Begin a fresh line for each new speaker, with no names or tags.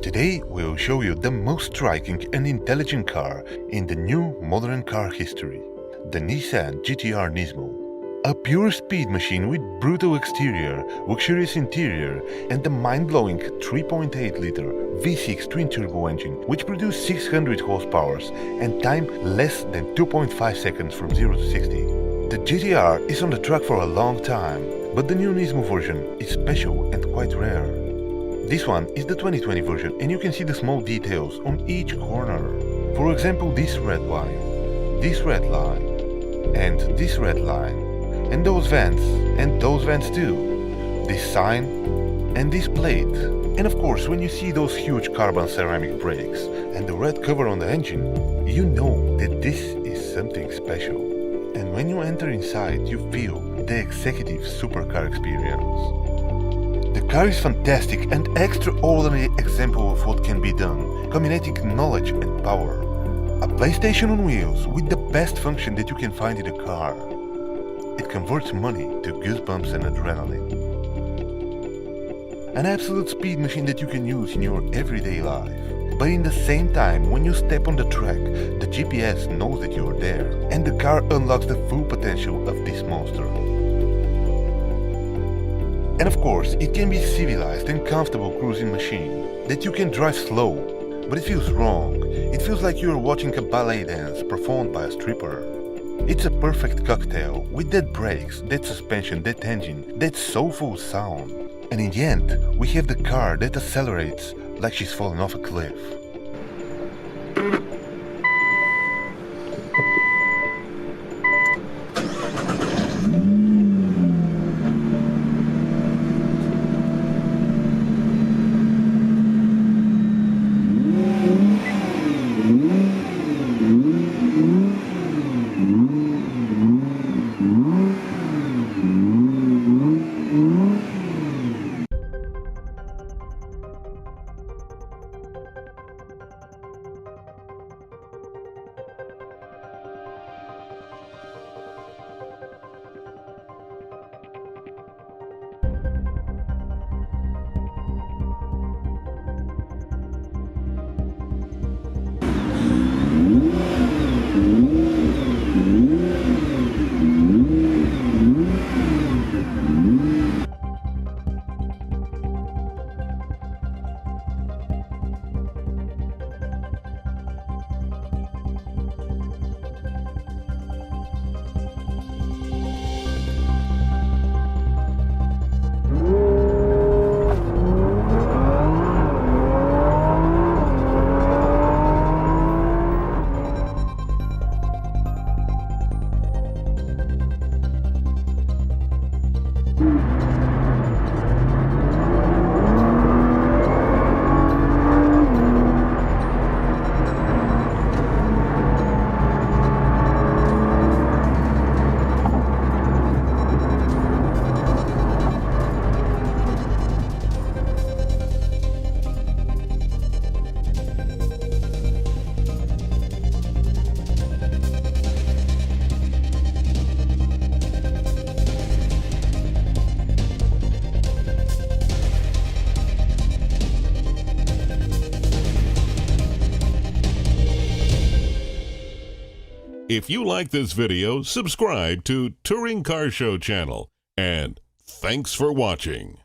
Today we'll show you the most striking and intelligent car in the new modern car history, the Nissan GT-R Nismo. A pure speed machine with brutal exterior, luxurious interior and the mind-blowing 3.8-liter V6 twin-turbo engine which produces 600 horsepower and time less than 2.5 seconds from 0 to 60. The GT-R is on the track for a long time, but the new Nismo version is special and quite rare. This one is the 2020 version and you can see the small details on each corner. For example, this red line, and this red line, and those vents too, this sign and this plate. And of course, when you see those huge carbon ceramic brakes and the red cover on the engine, you know that this is something special. And when you enter inside, you feel the executive supercar experience. The car is fantastic and extraordinary example of what can be done, combining knowledge and power. A PlayStation on wheels with the best function that you can find in a car. It converts money to goosebumps and adrenaline. An absolute speed machine that you can use in your everyday life. But in the same time, when you step on the track, the GPS knows that you are there, and the car unlocks the full potential of this monster. And of course, it can be civilized and comfortable cruising machine, that you can drive slow, but it feels wrong. It feels like you are watching a ballet dance performed by a stripper. It's a perfect cocktail, with that brakes, that suspension, that engine, that soulful sound. And in the end, we have the car that accelerates like she's falling off a cliff.
If you like this video, subscribe to Touring Car Show channel, and thanks for watching.